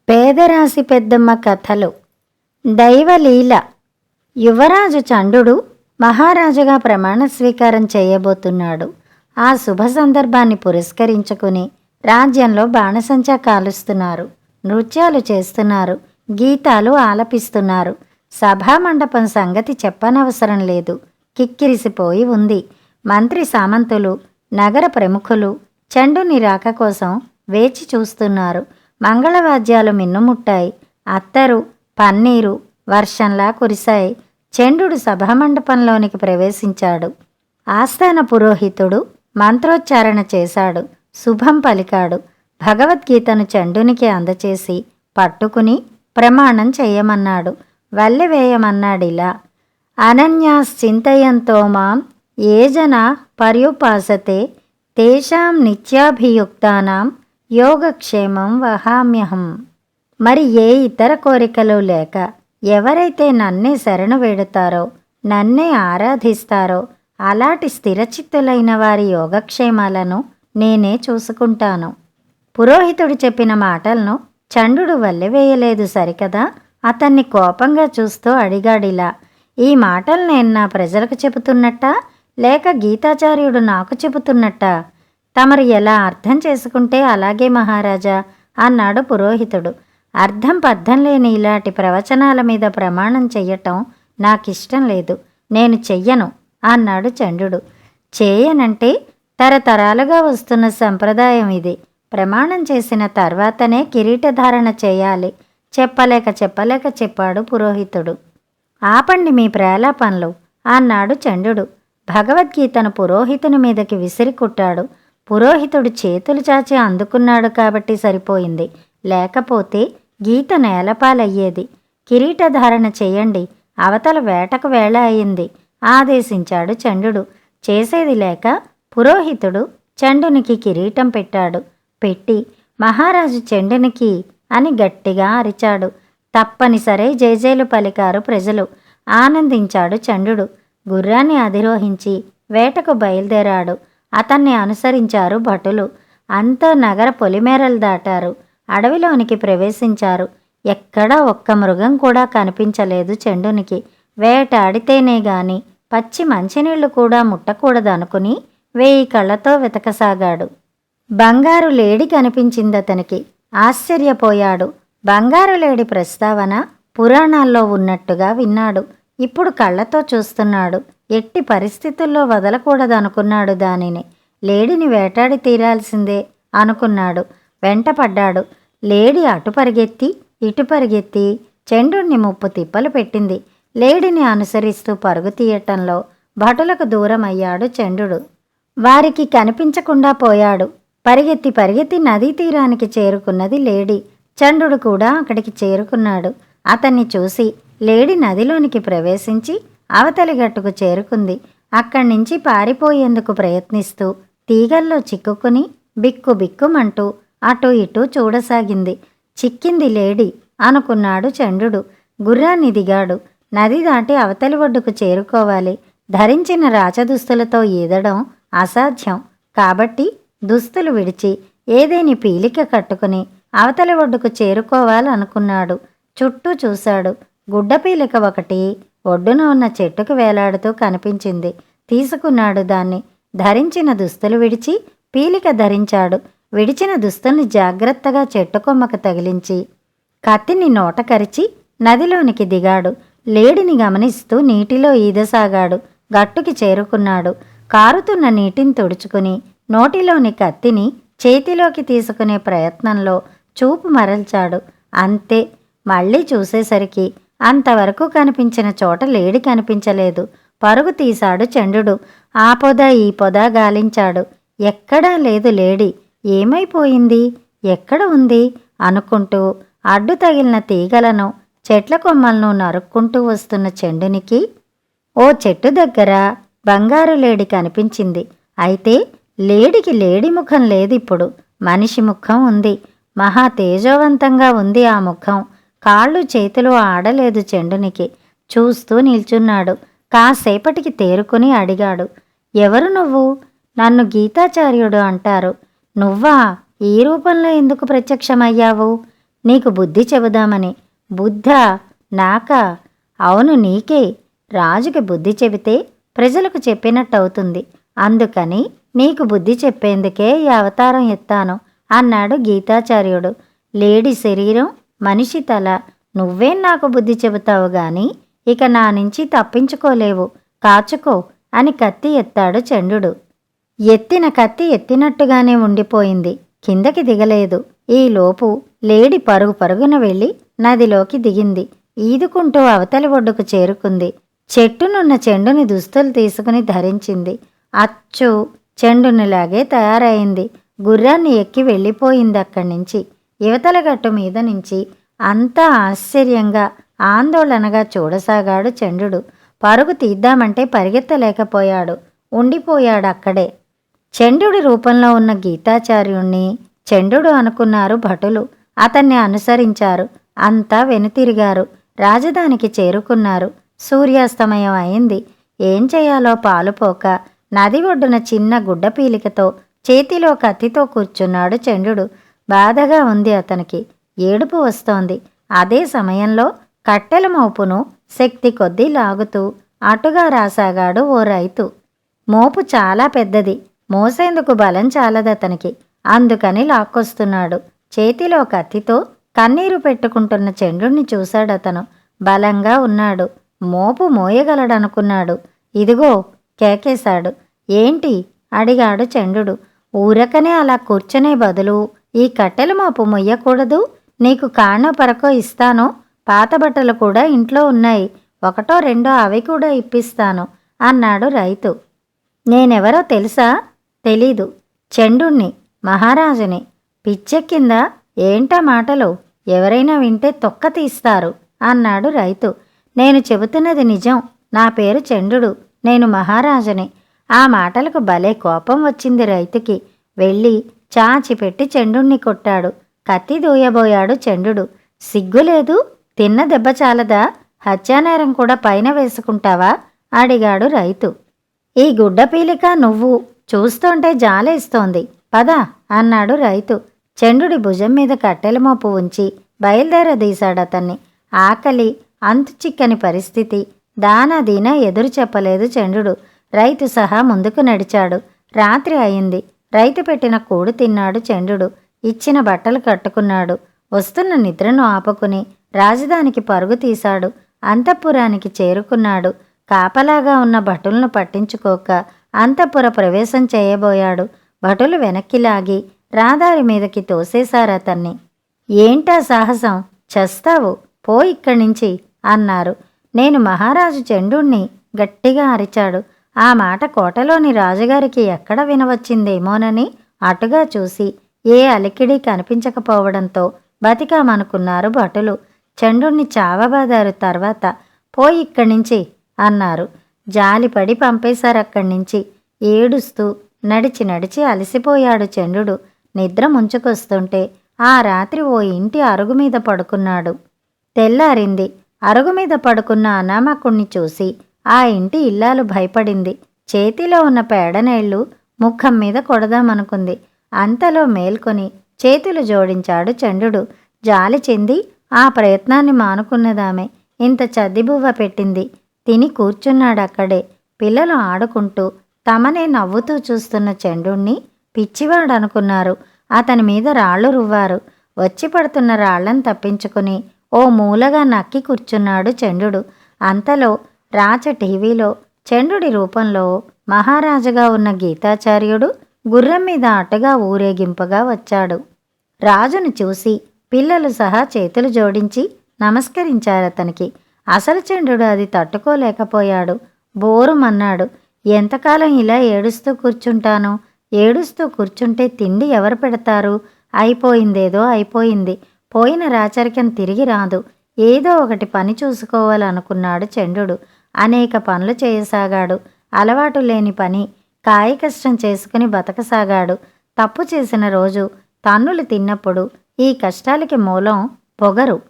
పేదరాశి పెద్దమ్మ కథలు. దైవలీల. యువరాజు చండు మహారాజుగా ప్రమాణ స్వీకారం చేయబోతున్నాడు. ఆ శుభ సందర్భాన్ని పురస్కరించుకుని రాజ్యంలో బాణసంచా కాలుస్తున్నారు, నృత్యాలు చేస్తున్నారు, గీతాలు ఆలపిస్తున్నారు. సభామండపం సంగతి చెప్పనవసరం లేదు, కిక్కిరిసిపోయి ఉంది. మంత్రి సామంతులు, నగర ప్రముఖులు చండుని రాక కోసం వేచి చూస్తున్నారు. మంగళవాద్యాలు మిన్నుముట్టాయి. అత్తరు, పన్నీరు వర్షంలా కురిశాయి. చండు సభామండపంలోనికి ప్రవేశించాడు. ఆస్థాన పురోహితుడు మంత్రోచ్చారణ చేశాడు, శుభం పలికాడు. భగవద్గీతను చండునికి అందచేసి పట్టుకుని ప్రమాణం చేయమన్నాడు, వల్లెవేయమన్నాడిలా: అనన్యాశ్చింతయంతో మాం ఏ జనా పర్యుపాసతే తేషాం నిత్యాభియుక్తానాం యోగక్షేమం వహామ్యహం. మరి ఏ ఇతర కోరికలు లేక ఎవరైతే నన్నే శరణు వేడుతారో, నన్నే ఆరాధిస్తారో అలాంటి స్థిరచిత్తులైన వారి యోగక్షేమాలను నేనే చూసుకుంటాను. పురోహితుడు చెప్పిన మాటలను చండు వల్లెవేయలేదు సరికదా. అతన్ని కోపంగా చూస్తూ అడిగాడిలా: ఈ మాటలు నేను నా ప్రజలకు చెబుతున్నట్టా, లేక గీతాచార్యుడు నాకు చెబుతున్నట్టా? తమరు ఎలా అర్థం చేసుకుంటే అలాగే మహారాజా అన్నాడు పురోహితుడు. అర్థం పర్థం లేని ఇలాంటి ప్రవచనాల మీద ప్రమాణం చెయ్యటం నాకిష్టం లేదు, నేను చెయ్యను అన్నాడు చండు. చేయనంటే తరతరాలుగా వస్తున్న సంప్రదాయం ఇది. ప్రమాణం చేసిన తర్వాతనే కిరీటధారణ చేయాలి. చెప్పలేక చెప్పాడు పురోహితుడు. ఆపండి మీ ప్రేలాపనలు అన్నాడు చండు. భగవద్గీతను పురోహితుని మీదకి విసిరి కుట్టాడు. పురోహితుడు చేతులు చాచి అందుకున్నాడు కాబట్టి సరిపోయింది, లేకపోతే గీత నేలపాలయ్యేది. కిరీటధారణ చెయ్యండి, అవతల వేటకు వేళ అయింది ఆదేశించాడు చండు. చేసేది లేక పురోహితుడు చండునికి కిరీటం పెట్టాడు. పెట్టి మహారాజు చండునికి అని గట్టిగా అరిచాడు. తప్పనిసరే జైజేలు పలికారు ప్రజలు. ఆనందించాడు చండు. గుర్రాన్ని అధిరోహించి వేటకు బయలుదేరాడు. అతన్ని అనుసరించారు భటులు. అంతా నగర పొలిమేరలు దాటారు, అడవిలోనికి ప్రవేశించారు. ఎక్కడా ఒక్క మృగం కూడా కనిపించలేదు చండునికి. వేటాడితేనే గాని పచ్చి మంచినీళ్లు కూడా ముట్టకూడదనుకుని 1000 కళ్ళతో వెతకసాగాడు. బంగారు లేడి కనిపించిందతనికి. ఆశ్చర్యపోయాడు. బంగారు లేడి ప్రస్తావన పురాణాల్లో ఉన్నట్టుగా విన్నాడు. ఇప్పుడు కళ్ళతో చూస్తున్నాడు. ఎట్టి పరిస్థితుల్లో వదలకూడదనుకున్నాడు దానిని. లేడిని వేటాడి తీరాల్సిందే అనుకున్నాడు. వెంటపడ్డాడు. లేడి అటు పరిగెత్తి ఇటు పరిగెత్తి చండుని ముప్పు తిప్పలు పెట్టింది. లేడిని అనుసరిస్తూ పరుగు తీయటంలో భటులకు దూరమయ్యాడు చండు. వారికి కనిపించకుండా పోయాడు. పరిగెత్తి నదీ తీరానికి చేరుకున్నది లేడి. చండు కూడా అక్కడికి చేరుకున్నాడు. అతన్ని చూసి లేడి నదిలోనికి ప్రవేశించి అవతలి గట్టుకు చేరుకుంది. అక్కడి నుంచి పారిపోయేందుకు ప్రయత్నిస్తూ తీగల్లో చిక్కుకుని బిక్కుబిక్కుమంటూ అటూ ఇటూ చూడసాగింది. చిక్కింది లేడి అనుకున్నాడు చండు. గుర్రాన్ని దిగాడు. నది దాటి అవతలి ఒడ్డుకు చేరుకోవాలి. ధరించిన రాచదుస్తులతో ఈదడం అసాధ్యం కాబట్టి దుస్తులు విడిచి ఏదేని పీలిక కట్టుకుని అవతలి ఒడ్డుకు చేరుకోవాలనుకున్నాడు. చుట్టూ చూశాడు. గుడ్డపీలిక ఒకటి ఒడ్డున ఉన్న చెట్టుకు వేలాడుతూ కనిపించింది. తీసుకున్నాడు దాన్ని. ధరించిన దుస్తులు విడిచి పీలిక ధరించాడు. విడిచిన దుస్తుల్ని జాగ్రత్తగా చెట్టు కొమ్మకు తగిలించి కత్తిని నోట కరిచి నదిలోనికి దిగాడు. లేడిని గమనిస్తూ నీటిలో ఈదసాగాడు. గట్టుకి చేరుకున్నాడు. కారుతున్న నీటిని తుడుచుకుని నోటిలోని కత్తిని చేతిలోకి తీసుకునే ప్రయత్నంలో చూపు మరల్చాడు. అంతే. మళ్ళీ చూసేసరికి అంతవరకు కనిపించిన చోట లేడి కనిపించలేదు. పరుగు తీశాడు చండు. ఆ పొద ఈ పొద గాలించాడు. ఎక్కడా లేదు లేడి. ఏమైపోయింది, ఎక్కడ ఉంది అనుకుంటూ అడ్డు తగిలిన తీగలను చెట్ల కొమ్మలను నరుక్కుంటూ వస్తున్న చండునికి ఓ చెట్టు దగ్గర బంగారు లేడి కనిపించింది. అయితే లేడికి లేడి ముఖం లేదిప్పుడు, మనిషి ముఖం ఉంది. మహా తేజోవంతంగా ఉంది ఆ ముఖం. కాళ్ళు చేతులు ఆడలేదు చెండునికి. చూస్తూ నిల్చున్నాడు. కాసేపటికి తేరుకుని అడిగాడు, ఎవరు నువ్వు? నన్ను గీతాచార్యుడు అంటారు. నువ్వా? ఈ రూపంలో ఎందుకు ప్రత్యక్షమయ్యావు? నీకు బుద్ధి చెబుదామని. బుద్ధా? నాకా? అవును, నీకే. రాజుకి బుద్ధి చెబితే ప్రజలకు చెప్పినట్టవుతుంది. అందుకని నీకు బుద్ధి చెప్పేందుకే ఈ అవతారం ఎత్తాను అన్నాడు గీతాచార్యుడు. లేడి శరీరం, మనిషి తల. నువ్వేం నాకు బుద్ధి చెబుతావు గాని ఇక నా నుంచి తప్పించుకోలేవు. కాచుకో అని కత్తి ఎత్తాడు చండు. ఎత్తిన కత్తి ఎత్తినట్టుగానే ఉండిపోయింది. కిందకి దిగలేదు. ఈలోపు లేడి పరుగు పరుగున వెళ్ళి నదిలోకి దిగింది. ఈదుకుంటూ అవతలి ఒడ్డుకు చేరుకుంది. చెట్టునున్న చెండుని దుస్తులు తీసుకుని ధరించింది. అచ్చు చెండునిలాగే తయారైంది. గుర్రాన్ని ఎక్కి వెళ్ళిపోయింది. అక్కడి నుంచి యువతల గట్టు మీద నుంచి అంతా ఆశ్చర్యంగా ఆందోళనగా చూడసాగాడు చండు. పరుగు తీద్దామంటే పరిగెత్తలేకపోయాడు. ఉండిపోయాడక్కడే. చండుడి రూపంలో ఉన్న గీతాచార్యుణ్ణి చండు అనుకున్నారు భటులు. అతన్ని అనుసరించారు. అంతా వెనుతిరిగారు. రాజధానికి చేరుకున్నారు. సూర్యాస్తమయం అయింది. ఏం చేయాలో పాలుపోక నది ఒడ్డున చిన్న గుడ్డపీలికతో చేతిలో కత్తితో కూర్చున్నాడు చండు. బాధగా ఉంది అతనికి. ఏడుపు వస్తోంది. అదే సమయంలో కట్టెల మోపును శక్తి కొద్దీ లాగుతూ అటుగా రాసాగాడు ఓ రైతు. మోపు చాలా పెద్దది. మోసేందుకు బలం చాలదతనికి. అందుకని లాక్కొస్తున్నాడు. చేతిలో కత్తితో కన్నీరు పెట్టుకుంటున్న చండుని చూశాడతను. బలంగా ఉన్నాడు. మోపు మోయగలడనుకున్నాడు. ఇదిగో కేకేశాడు. ఏంటి? అడిగాడు చండు. ఊరకనే అలా కూర్చునే బదులు ఈ కట్టెల మోపు మొయ్యకూడదు? నీకు కాణో పరకో ఇస్తాను. పాత బట్టలు కూడా ఇంట్లో ఉన్నాయి. ఒకటో రెండో అవి కూడా ఇప్పిస్తాను అన్నాడు రైతు. నేనెవరో తెలుసా? తెలీదు. చండుణ్ణి, మహారాజుని. పిచ్చెక్కిందా? ఏంటా మాటలు? ఎవరైనా వింటే తొక్క తీస్తారు అన్నాడు రైతు. నేను చెబుతున్నది నిజం. నా పేరు చండు. నేను మహారాజుని. ఆ మాటలకు భలే కోపం వచ్చింది రైతుకి. వెళ్ళి చాచిపెట్టి చండుణ్ణి కొట్టాడు. కత్తి దూయబోయాడు చండు. సిగ్గులేదు? తిన్న దెబ్బ చాలదా? హత్యానేరం కూడా పైన వేసుకుంటావా? అడిగాడు రైతు. ఈ గుడ్డపీలిక నువ్వు చూస్తుంటే జాలేస్తోంది. పద అన్నాడు రైతు. చండుడి భుజం మీద కట్టెల మోపు ఉంచి బయలుదేరదీశాడతన్ని. ఆకలి, అంతు చిక్కని పరిస్థితి. దానాదీనా ఎదురు చెప్పలేదు చండు. రైతు సహా ముందుకు నడిచాడు. రాత్రి అయింది. రైతు పెట్టిన కూడు తిన్నాడు చండు. ఇచ్చిన బట్టలు కట్టుకున్నాడు. వస్తున్న నిద్రను ఆపుకుని రాజధానికి పరుగు తీశాడు. అంతఃపురానికి చేరుకున్నాడు. కాపలాగా ఉన్న భటులను పట్టించుకోక అంతఃపుర ప్రవేశం చేయబోయాడు. భటులు వెనక్కి లాగి రాదారి మీదకి తోసేశారతన్ని. ఏంటా సాహసం? చస్తావు, పో ఇక్కడ్నించి అన్నారు. నేను మహారాజు చండుణ్ణి గట్టిగా అరిచాడు. ఆ మాట కోటలోని రాజుగారికి ఎక్కడ వినవచ్చిందేమోనని అటుగా చూసి ఏ అలికిడి కనిపించకపోవడంతో బతికామనుకున్నారు భటులు. చండుణ్ణి చావబాదారు. తర్వాత పోయి ఇక్కడ్నించి అన్నారు. జాలిపడి పంపేశారక్కడ్నించి. ఏడుస్తూ నడిచి నడిచి అలసిపోయాడు చండు. నిద్ర ముంచుకొస్తుంటే ఆ రాత్రి ఓ ఇంటి అరుగు మీద పడుకున్నాడు. తెల్లారింది. అరుగు మీద పడుకున్న అనామకుణ్ణి చూసి ఆ ఇంటి ఇల్లాలు భయపడింది. చేతిలో ఉన్న పేడనేళ్లు ముఖం మీద కొడదామనుకుంది. అంతలో మేల్కొని చేతులు జోడించాడు చండు. జాలి చెంది ఆ ప్రయత్నాన్ని మానుకున్నదామె. ఇంత చద్దిబువ్వ పెట్టింది. తిని కూర్చున్నాడక్కడే. పిల్లలు ఆడుకుంటూ తమనే నవ్వుతూ చూస్తున్న చండుణ్ణి పిచ్చివాడనుకున్నారు. అతని మీద రాళ్లు రువ్వారు. వచ్చి పడుతున్న రాళ్లను తప్పించుకుని ఓ మూలగా నక్కి కూర్చున్నాడు చండు. అంతలో రాచ టీవీలో చండుడి రూపంలో మహారాజుగా ఉన్న గీతాచార్యుడు గుర్రం మీద అటుగా ఊరేగింపుగా వచ్చాడు. రాజును చూసి పిల్లలు సహా చేతులు జోడించి నమస్కరించారతనికి. అసలు చండు అది తట్టుకోలేకపోయాడు. బోరుమన్నాడు. ఎంతకాలం ఇలా ఏడుస్తూ కూర్చుంటాను? ఏడుస్తూ కూర్చుంటే తిండి ఎవరు పెడతారు? అయిపోయిందేదో అయిపోయింది. పోయిన రాచరికం తిరిగి రాదు. ఏదో ఒకటి పని చూసుకోవాలనుకున్నాడు చండు. అనేక పనులు చేయసాగాడు. అలవాటు లేని పని. కాయకష్టం చేసుకుని బతకసాగాడు. తప్పు చేసిన రోజు తన్నులు తిన్నప్పుడు ఈ కష్టాలకి మూలం పొగరు.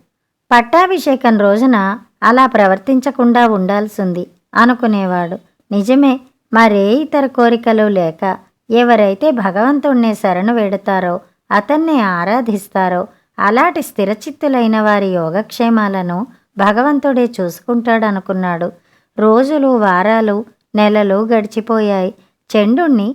పట్టాభిషేకం రోజున అలా ప్రవర్తించకుండా ఉండాల్సింది అనుకునేవాడు. నిజమే, మరే ఇతర కోరికలు లేక ఎవరైతే భగవంతుణ్ణే శరణు వేడుతారో, అతన్నే ఆరాధిస్తారో అలాంటి స్థిరచిత్తులైన వారి యోగక్షేమాలను భగవంతుడే చూసుకుంటాడనుకున్నాడు. రోజులు, వారాలు, నెలలు గడిచిపోయాయి. చండుణ్ణి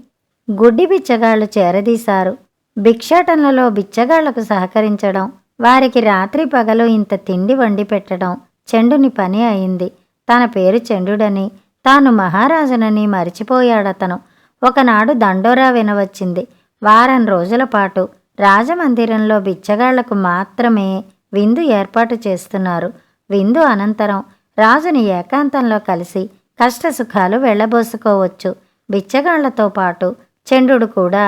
గుడ్డి బిచ్చగాళ్లు చేరదీశారు. భిక్షాటనలలో బిచ్చగాళ్లకు సహకరించడం, వారికి రాత్రి పగలు ఇంత తిండి వండి పెట్టడం చండుని పని అయింది. తన పేరు చండుడని, తాను మహారాజునని మరిచిపోయాడతను. ఒకనాడు దండోరా వినవచ్చింది. వారం రోజుల పాటు రాజమందిరంలో బిచ్చగాళ్లకు మాత్రమే విందు ఏర్పాటు చేస్తున్నారు. విందు అనంతరం రాజుని ఏకాంతంలో కలిసి కష్టసుఖాలు వెళ్ళబోసుకోవచ్చు. బిచ్చగాళ్లతో పాటు చండు కూడా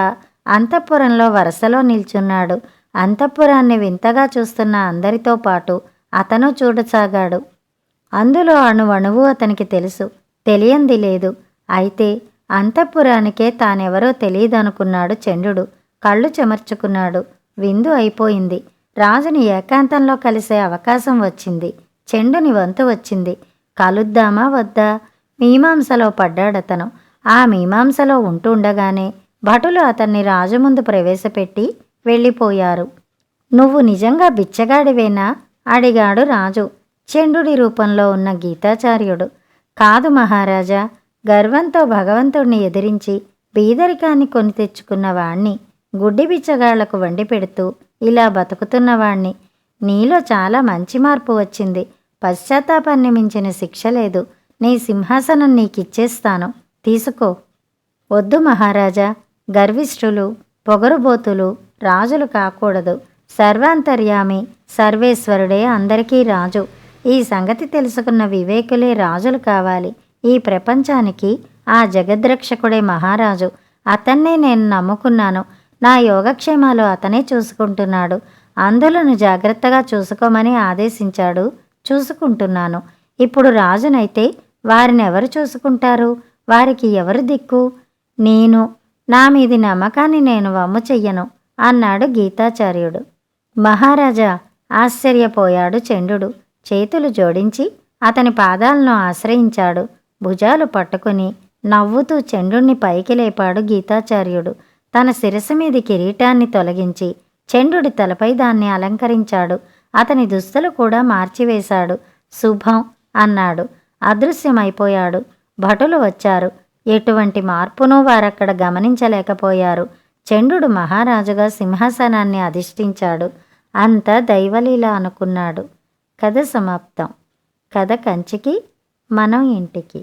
అంతఃపురంలో వరుసలో నిల్చున్నాడు. అంతఃపురాన్ని వింతగా చూస్తున్న అందరితో పాటు అతను చూడసాగాడు. అందులో అణువణువు అతనికి తెలుసు, తెలియంది లేదు. అయితే అంతఃపురానికే తానెవరో తెలియదనుకున్నాడు చండు. కళ్ళు చెమర్చుకున్నాడు. విందు అయిపోయింది. రాజుని ఏకాంతంలో కలిసే అవకాశం వచ్చింది. చండుని వంతు వచ్చింది. కలుద్దామా వద్దా మీమాంసలో పడ్డాడతను. ఆ మీమాంసలో ఉంటుండగానే భటులు అతన్ని రాజు ముందు ప్రవేశపెట్టి వెళ్ళిపోయారు. నువ్వు నిజంగా బిచ్చగాడివేనా అడిగాడు రాజు, చండుడి రూపంలో ఉన్న గీతాచార్యుడు. కాదు మహారాజా, గర్వంతో భగవంతుణ్ణి ఎదిరించి బీదరికాన్ని కొని తెచ్చుకున్న వాణ్ణి, గుడ్డి బిచ్చగాళ్లకు వండి పెడుతూ ఇలా బతుకుతున్నవాణ్ణి. నీలో చాలా మంచి మార్పు వచ్చింది. పశ్చాత్తాపాన్ని మించిన శిక్ష లేదు. నీ సింహాసనం నీకిచ్చేస్తాను, తీసుకో. వద్దు మహారాజా, గర్విష్ఠులు, పొగరుబోతులు రాజులు కాకూడదు. సర్వాంతర్యామి సర్వేశ్వరుడే అందరికీ రాజు. ఈ సంగతి తెలుసుకున్న వివేకులే రాజులు కావాలి. ఈ ప్రపంచానికి ఆ జగద్రక్షకుడే మహారాజు. అతన్నే నేను నమ్ముకున్నాను. నా యోగక్షేమాలు అతనే చూసుకుంటున్నాడు. అందులను జాగ్రత్తగా చూసుకోమని ఆదేశించాడు. చూసుకుంటున్నాను. ఇప్పుడు రాజునైతే వారిని ఎవరు చూసుకుంటారు? వారికి ఎవరు దిక్కు? నేను, నా మీది నమ్మకాన్ని నేను వమ్ము చెయ్యను అన్నాడు గీతాచార్యుడు. మహారాజా, ఆశ్చర్యపోయాడు చండు. చేతులు జోడించి అతని పాదాలను ఆశ్రయించాడు. భుజాలు పట్టుకుని నవ్వుతూ చండుణ్ణి పైకి లేపాడు గీతాచార్యుడు. తన శిరస్సు మీది కిరీటాన్ని తొలగించి చండుడి తలపై దాన్ని అలంకరించాడు. అతని దుస్తులు కూడా మార్చివేశాడు. శుభం అన్నాడు. అదృశ్యమైపోయాడు. భటులు వచ్చారు. ఎటువంటి మార్పునూ వారక్కడ గమనించలేకపోయారు. చండు మహారాజుగా సింహాసనాన్ని అధిష్ఠించాడు. అంతా దైవలీల అనుకున్నాడు. కథ సమాప్తం. కథ కంచికి, మనం ఇంటికి.